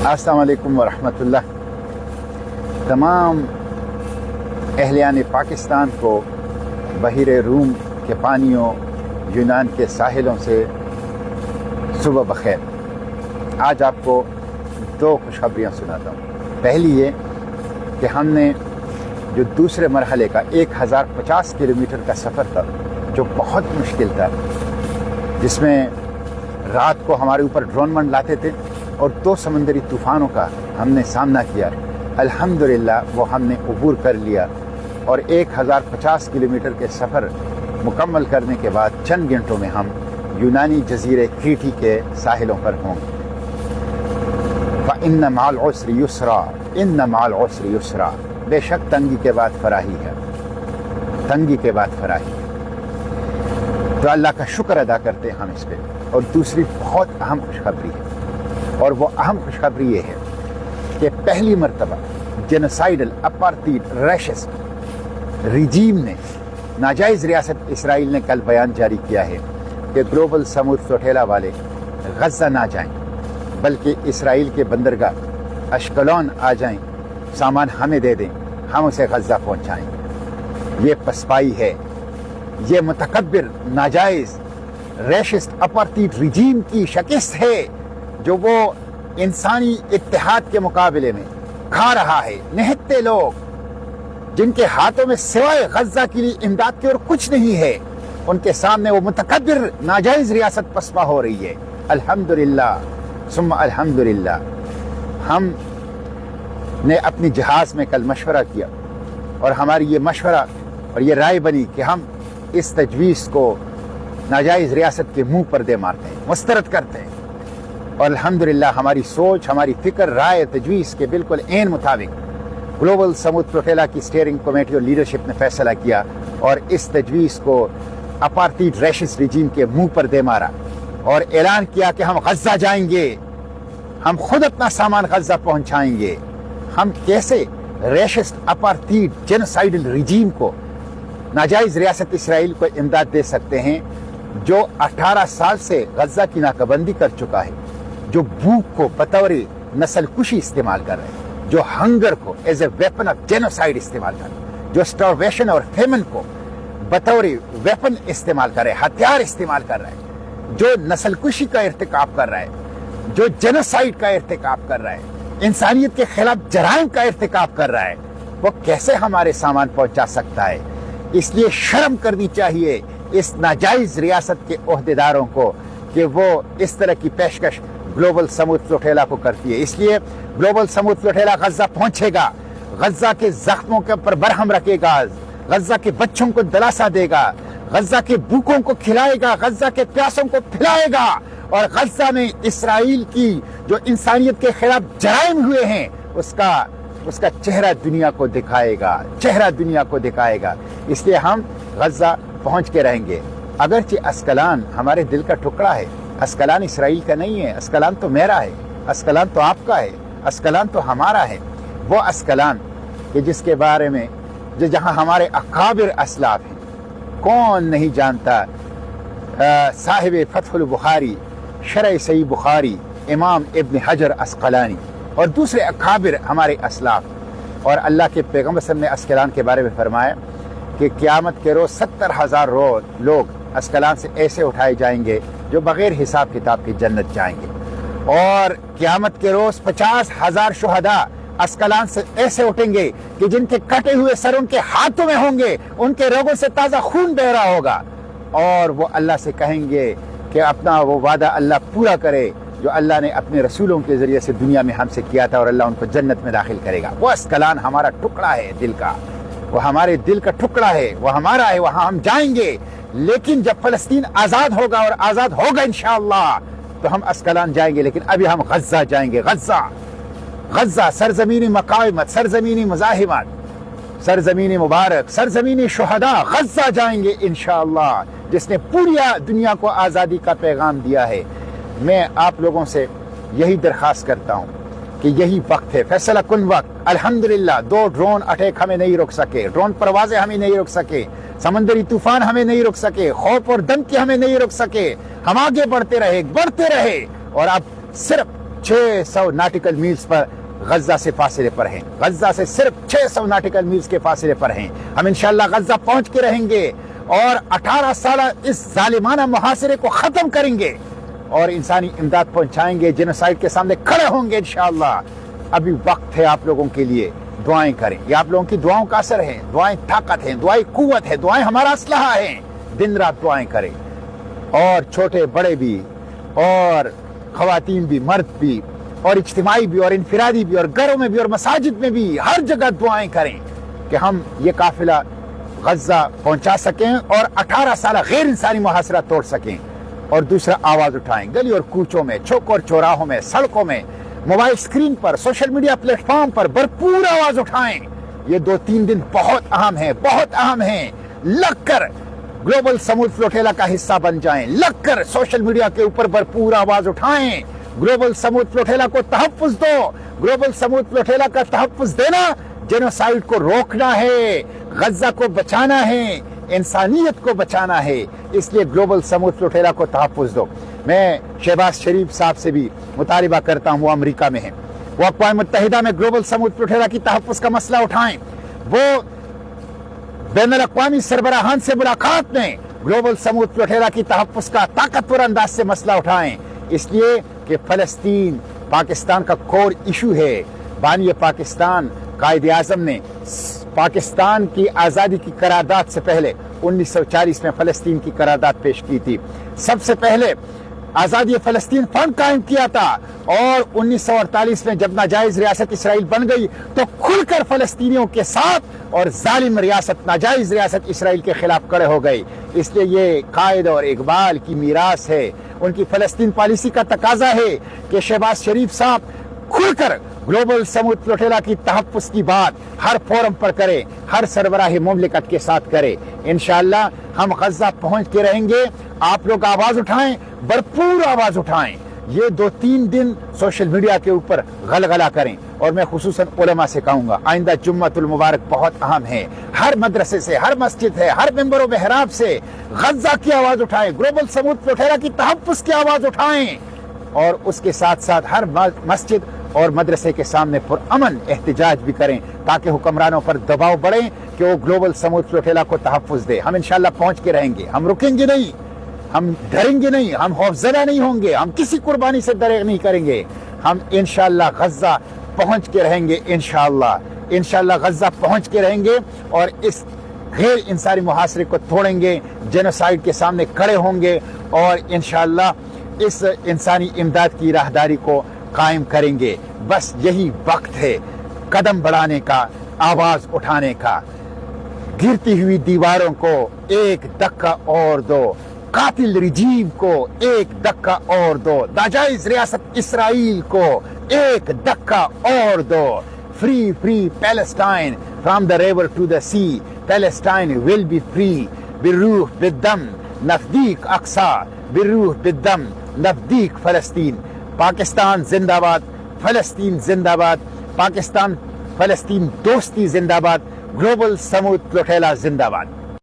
अस्सलाम वालेकुम वरहमतुल्लाह। तमाम अहलियान पाकिस्तान को बहिरे रूम के पानियों, यूनान के साहिलों से सुबह बखैर। आज आपको दो खुशखबरियाँ सुनाता हूँ। पहली ये कि हमने जो दूसरे मरहले का 1050 किलोमीटर का सफ़र था, जो बहुत मुश्किल था, जिसमें रात को हमारे ऊपर ड्रोन मंडलाते थे और 2 समंदरी तूफ़ानों का हमने सामना किया, अल्हम्दुलिल्लाह वो हमने अबूर कर लिया और 1050 किलोमीटर के सफ़र मुकम्मल करने के बाद चंद घंटों में हम यूनानी जजीरे क्रीटी के साहिलों पर होंगे। फ़इन्न मअल उसरि युस्रा, इन्न मअल उसरि युस्रा। बेशक तंगी के बाद फराही है, तंगी के बाद फराही है। तो अल्लाह का शुक्र अदा करते हैं हम इस पे। और दूसरी बहुत अहम खुशखबरी है, और वो अहम खुशखबरी ये है कि पहली मरतबा जेनोसाइडल अपार्थाइड रैशिस्ट रिजीम ने, नाजायज़ रियासत इसराइल ने कल बयान जारी किया है कि ग्लोबल समुद्र चौथेला वाले गज़ा ना जाएं, बल्कि इसराइल के बंदरगाह अश्कलौन आ जाएं, सामान हमें दे दें, हम उसे गज़ा पहुंचाएंगे। ये पसपाई है, ये मुतकब्बिर नाजायज़ रैशिस्ट अपार्थाइड रिजीम की शिकस्त है, जो वो इंसानी इत्तेहाद के मुकाबले में खा रहा है। निहत्ते लोग जिनके हाथों में सिवाय गज़ा के लिए इमदाद के और कुछ नहीं है, उनके सामने वो मुतकब्बिर नाजायज़ रियासत पसपा हो रही है। अल्हम्दुलिल्लाह सुम्मा अल्हम्दुलिल्लाह। हम ने अपनी जहाज़ में कल मशवरा किया और हमारी ये मशवरा और ये राय बनी कि हम इस तजवीज़ को नाजायज़ रियासत के मुंह पर दे मारते हैं, मुस्तरद करते हैं। और अल्हम्दुलिल्लाह हमारी सोच, हमारी फ़िक्र, राय, तजवीज़ के बिल्कुल ऐन मुताबिक ग्लोबल समुद्र चौथेला की स्टीयरिंग कमेटी और लीडरशिप ने फैसला किया और इस तजवीज़ को अपार्थाइड रैशिस्ट रिजीम के मुंह पर दे मारा और ऐलान किया कि हम गज़ा जाएंगे, हम खुद अपना सामान गज़ा पहुंचाएंगे। हम कैसे रैशिस्ट अपार्थाइड जेनोसाइडल रिजीम को, नाजायज़ रियासत इसराइल को इमदाद दे सकते हैं, जो 18 साल से गज़ा की नाकाबंदी कर चुका है, जो भूख को बतौर नस्ल कुशी इस्तेमाल कर रहे हैं, जो हंगर को as a weapon of genocide इस्तेमाल कर रहे हैं, जो स्टारवेशन और फेमन को बतौर वेपन इस्तेमाल कर रहे हैं, हथियार इस्तेमाल कर रहे हैं, जो नस्ल कुशी का इर्तिकाब कर रहा है, जो जेनोसाइड का इर्तिकाब कर रहा है, इंसानियत के खिलाफ जराइम का इर्तिकाब कर रहा है, वो कैसे हमारे सामान पहुंचा सकता है? इसलिए शर्म करनी चाहिए इस नाजायज़ रियासत के ओहदेदारों को कि वो इस तरह की पेशकश ग्लोबल समुद्र चौथेला को करती है। इसलिए ग्लोबल समुद्र चौथेला गज़ा पहुंचेगा, गज़ा के जख्मों के ऊपर बरहम रखेगा, गज़ा के बच्चों को दिलासा देगा, गज़ा के भूखों को खिलाएगा, गज़ा के प्यासों को पिलाएगा और गज़ा में इसराइल की जो इंसानियत के खिलाफ जराइम हुए हैं उसका चेहरा दुनिया को दिखाएगा, चेहरा दुनिया को दिखाएगा। इसलिए हम गज़ा पहुंच के रहेंगे। अगरचे अस्कलान हमारे दिल का टुकड़ा है, अस्कलान इसराइल का नहीं है, अस्कलान तो मेरा है, अस्कलान तो आपका है, अस्कलान तो हमारा है। वो अस्कलान कि जिसके बारे में जो जहां हमारे अकाबिर असलाफ हैं, कौन नहीं जानता, साहिब फतहुल बुखारी, शरह सही बुखारी, इमाम इब्न हजर अस्कलानी और दूसरे अकाबिर हमारे असलाफ। और अल्लाह के पैगम्बर सल्लल्लाहु अलैहि वसल्लम ने अस्कलान के बारे में फरमाया कि क़यामत के रोज़ 70,000 लोग अस्कलान से ऐसे उठाए जाएंगे जो बग़ैर हिसाब किताब की जन्नत जाएंगे। और क़यामत के रोज़ 50,000 शुहदा अस्कलान से ऐसे उठेंगे कि जिनके कटे हुए सर उनके हाथों में होंगे, उनके रगों से ताज़ा खून बह रहा होगा। और वो अल्लाह से कहेंगे कि अपना वो वादा अल्लाह पूरा करे जो अल्लाह ने अपने रसूलों के ज़रिए से दुनिया में हमसे किया था, और अल्लाह उनको जन्नत में दाखिल करेगा। वो अस्कलान हमारा टुकड़ा है दिल का, वो हमारे दिल का टुकड़ा है, वो हमारा है, वहाँ हम जाएंगे। लेकिन जब फ़लस्तीन आज़ाद होगा, और आज़ाद होगा इंशाअल्लाह, तो हम अस्कलान जाएंगे। लेकिन अभी हम गज़ा जाएंगे। गज़ा सरज़मीनी मकामित, सरज़मीनी मज़ाहिमत, सरज़मीनी मुबारक, सरज़मीनी शुहदा, गज़ा जाएंगे इंशाअल्लाह, जिसने पूरी दुनिया को आज़ादी का पैगाम दिया है। मैं आप लोगों से यही दरख्वास्त करता हूँ कि यही वक्त है, फैसला कुन वक्त। अल्हम्दुलिल्लाह 2 ड्रोन अटैक हमें नहीं रोक सके, ड्रोन परवाज़ें हमें नहीं रोक सके, समंदरी तूफान हमें नहीं रोक सके, खौफ और दम की हमें नहीं रोक सके। हम आगे बढ़ते रहे और अब सिर्फ 600 ناٹیکل میلز پر غزہ سے فاصلے پر ہیں، غزہ سے صرف 600 ناٹیکل میلز کے فاصلے پر ہیں۔ ہم انشاءاللہ غزہ پہنچ کے رہیں گے اور 18 سالہ اس ظالمانہ محاصرے کو ختم کریں گے اور انسانی امداد پہنچائیں گے، جینوسائیڈ کے سامنے کھڑے ہوں گے انشاءاللہ۔ ابھی وقت ہے آپ لوگوں کے لیے، دعائیں کریں، یہ آپ لوگوں کی دعاؤں کا اثر ہے، دعائیں طاقت ہیں، دعائیں قوت ہے، دعائیں ہمارا اسلحہ ہے۔ دن رات دعائیں کریں، اور چھوٹے بڑے بھی، اور خواتین بھی، مرد بھی، اور اجتماعی بھی، اور انفرادی بھی، اور گھروں میں بھی، اور مساجد میں بھی، ہر جگہ دعائیں کریں کہ ہم یہ قافلہ غزہ پہنچا سکیں اور 18 سالہ غیر انسانی محاصرہ توڑ سکیں۔ اور دوسرا، آواز اٹھائیں، گلی اور کوچوں میں، چوک اور چوراہوں میں، سڑکوں میں، موبائل اسکرین پر، سوشل میڈیا پلیٹ فارم پر بھرپور آواز اٹھائیں۔ یہ 2-3 دن بہت اہم ہیں، بہت اہم ہیں۔ لگ کر گلوبل سمود فلوٹیلا کا حصہ بن جائیں، لگ کر سوشل میڈیا کے اوپر بھرپور آواز اٹھائیں۔ گلوبل سمود فلوٹیلا کو تحفظ دو۔ گلوبل سمود فلوٹیلا کا تحفظ دینا جینوسائیڈ کو روکنا ہے، غزہ کو بچانا ہے، انسانیت کو بچانا ہے۔ اس لیے گلوبل سمود فلوٹیلا کو تحفظ دو۔ میں شہباز شریف صاحب سے بھی مطالبہ کرتا ہوں، وہ امریکہ میں ہیں، وہ اقوام متحدہ میں گلوبل سمود فلوٹیلا کی تحفظ کا مسئلہ اٹھائیں۔ وہ بین الاقوامی سربراہان سے ملاقات میں گلوبل سمود فلوٹیلا کی تحفظ کا طاقتور انداز سے مسئلہ اٹھائیں، اس لیے کہ فلسطین پاکستان کا کور ایشو ہے۔ بانی پاکستان قائد اعظم نے پاکستان کی آزادی کی قرارداد سے پہلے 1940 میں فلسطین کی قرارداد پیش کی تھی۔ سب سے پہلے آزادی فلسطین فنڈ قائم کیا تھا، اور 1948 میں جب ناجائز ریاست اسرائیل بن گئی تو کھل کر فلسطینیوں کے ساتھ اور ظالم ریاست، ناجائز ریاست اسرائیل کے خلاف کھڑے ہو گئے۔ اس لیے یہ قائد اور اقبال کی میراث ہے، ان کی فلسطین پالیسی کا تقاضا ہے کہ شہباز شریف صاحب کھل کر گلوبل سمود فلوٹیلا کی تحفظ کی بات ہر فورم پر کرے، ہر سربراہ مملکت کے ساتھ کرے۔ انشاءاللہ ہم غزہ پہنچ کے رہیں گے۔ آپ لوگ آواز اٹھائیں، بھرپور آواز اٹھائیں۔ یہ 2-3 دن سوشل میڈیا کے اوپر غلغلہ کریں، اور میں خصوصاً علماء سے کہوں گا آئندہ جمعۃ المبارک بہت اہم ہے۔ ہر مدرسے سے، ہر مسجد ہے، ہر ممبر و محراب سے غزہ کی آواز اٹھائیں، گلوبل سمود فلوٹیلا کی تحفظ کی آواز اٹھائیں، اور اس کے ساتھ ساتھ ہر مسجد اور مدرسے کے سامنے پرامن احتجاج بھی کریں، تاکہ حکمرانوں پر دباؤ بڑھے کہ وہ گلوبل سمود فلوٹیلا کو تحفظ دے۔ ہم انشاءاللہ پہنچ کے رہیں گے، ہم رکیں گے نہیں، ہم ڈریں گے نہیں، ہم خوفزدہ نہیں ہوں گے، ہم کسی قربانی سے دریغ نہیں کریں گے۔ ہم انشاءاللہ غزہ پہنچ کے رہیں گے، انشاءاللہ غزہ پہنچ کے رہیں گے، اور اس غیر انسانی محاصرے کو توڑیں گے، جینوسائیڈ کے سامنے کھڑے ہوں گے، اور انشاءاللہ اس انسانی امداد کی راہداری کو قائم کریں گے۔ بس یہی وقت ہے قدم بڑھانے کا، آواز اٹھانے کا۔ گرتی ہوئی دیواروں کو ایک دھکا اور دو، قاتل رجیم کو ایک دھکا اور دو، ناجائز ریاست اسرائیل کو ایک دھکا اور دو۔ Free Palestine from the river to the sea, Palestine will be free, بالروح بالدم نفدیک اقصا، بالروح بالدم نفدیک فلسطین۔ پاکستان زندہ باد، فلسطین زندہ باد، پاکستان فلسطین دوستی زندہ باد، گلوبل سمود فلوٹیلا زندہ باد۔